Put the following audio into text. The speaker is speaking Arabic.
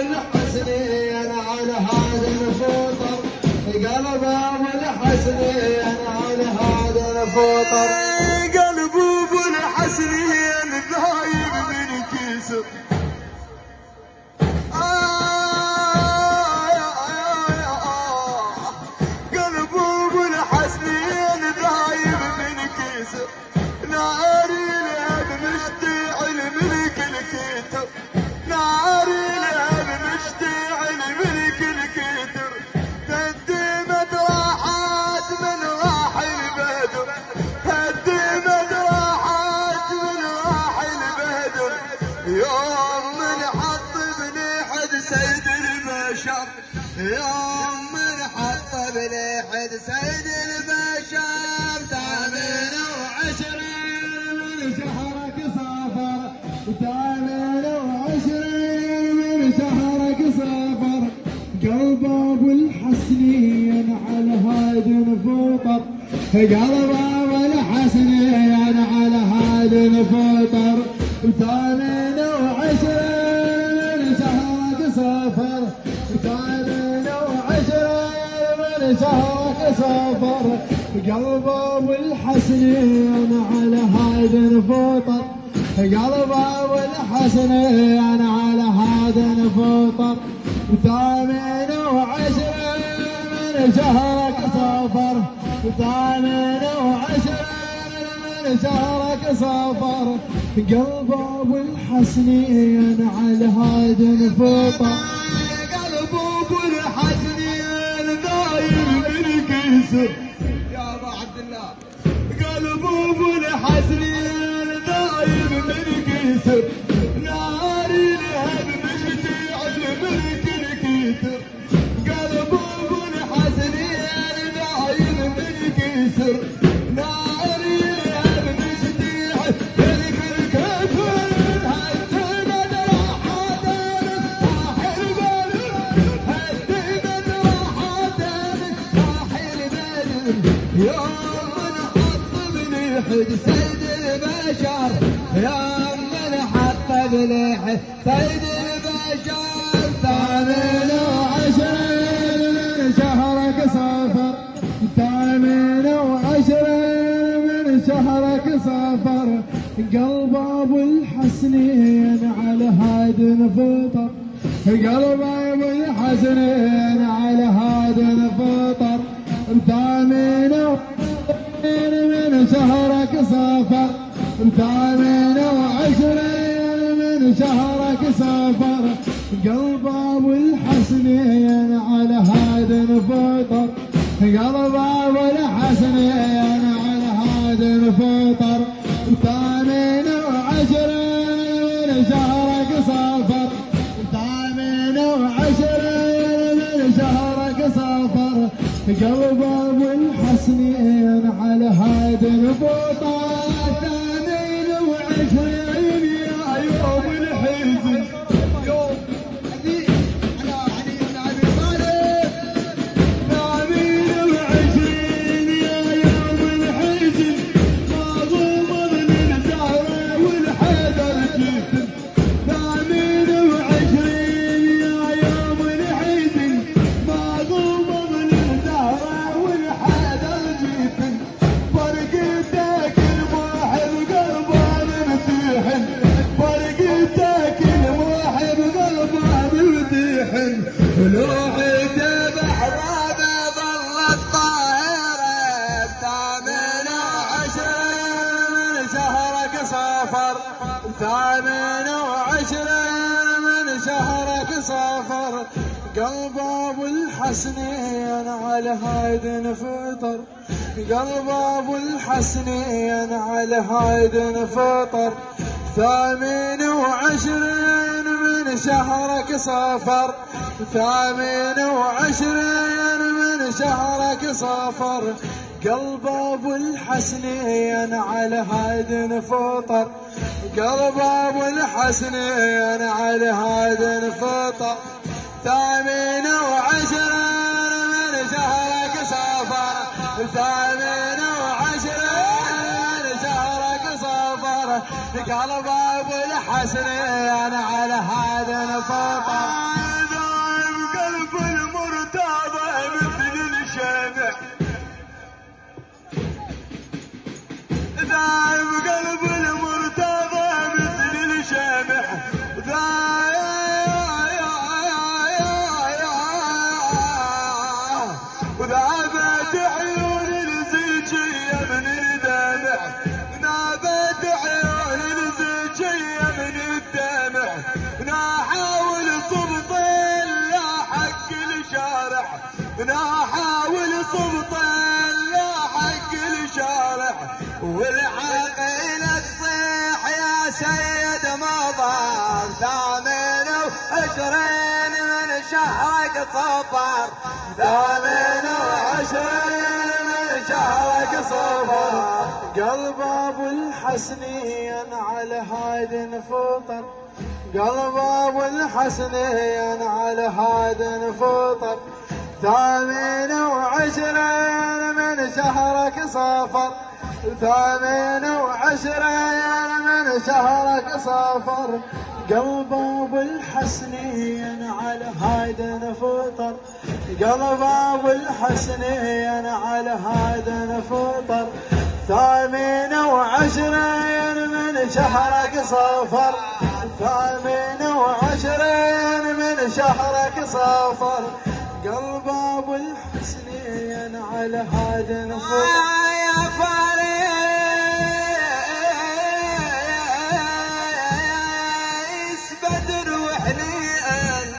الحسنين على هذا الفطر، قلب ابو الحسنين على هذا الفطر، قلب ابو الحسنين ذايب من كيسه. قلب ابو الحسنين ذايب من كيسه، ناري الهب مشتعل من كل كتر، ناري الهب مشتعل من كل كتر، هدمت راحات من راح البدر، هدمت راحات من راح البدر، يوم من حط بلحد سيد البشر، يوم من حط بلحد سيد البشر، 28 من شهرك صافر، 28 من شهرك صافر، قلب ابو الحسنين على هذا الفطر، قلب ابو الحسنين على هذا الفطر، 28 من شهرك صافر، 28 من شهرك صافر، قلب ابو الحسنين على هذا الفطر، قلب ابو الحسنين على هذا الفطر، 28 من شهرك صافر، 28 من شهرك صافر، قلب ابو الحسنين على هذا الفطر، قلب ابو الحسنين ذايب من كيسه. يا ابو عبد الله، قلب ابو الحسنين ذايب من كيسه، ناري الهب مشتعل من كل كتر، قلب ابو الحسنين ذايب من كيسه، ناري الهب مشتعل من كل كتر، هدمت راحات راح البدر، هدمت راحات راح البدر، يوم من حط بلحد سيد البشر، يوم من حط بلحد سيد البشر، 28 من شهرك صافر، 28 من شهرك صافر، قلب ابو الحسنين على هذا الفطر، قلب ابو الحسنين على هذا الفطر، 28 من شهرك صافر، 28 من شهرك صافر، قلب ابو الحسنين على هذا الفطر، قلب ابو الحسنين على هذا الفطر، 28 من شهرك صافر، 28 من شهرك صافر، قلب ابو الحسنين على هذا الفطر، 28 يا يوم الحزن، يوم على علي بن ابي طالب، 28 يا يوم الحزن، مظلوم من الزهره والحيدر جيتن، 28 يا يوم الحزن، مظلوم من الزهره والحيدر جيتن، فرقتك الموحد قلبان متيحن، فرقتك الموحد قلبان متيحن، لو عتب احبابه ظلت طاهره، 28 من شهرك صافر، 28 من شهرك صافر، قلب ابو الحسنين على هيدا الفطر، قلب ابو الحسنين على هيدا الفطر، 28 من شهرك صافر، 28 من شهرك صافر، قلب ابو الحسنين على هيدا الفطر، قلب ابو الحسنين على هيدا الفطر، 28 من شهرك صافر، 28 من شهرك صافر، قلب ابو الحسنين على هذا الفطر. نحاول سلطان لا حق الشارع والعقيلة تصيح يا سيد مضر 28 من شهرك صفر 28 من شهرك صفر قلب ابو الحسنين على هاد فطر قلب ابو الحسنين على هاد فطر 28 من شهرك صفر 28 من شهرك صفر قلب ابو الحسنين على هاد فطر قلب ابو الحسنين على هاد فطر 28 من شهرك صفر 28 من شهرك صفر قلب ابو الحسنين على هاد فطر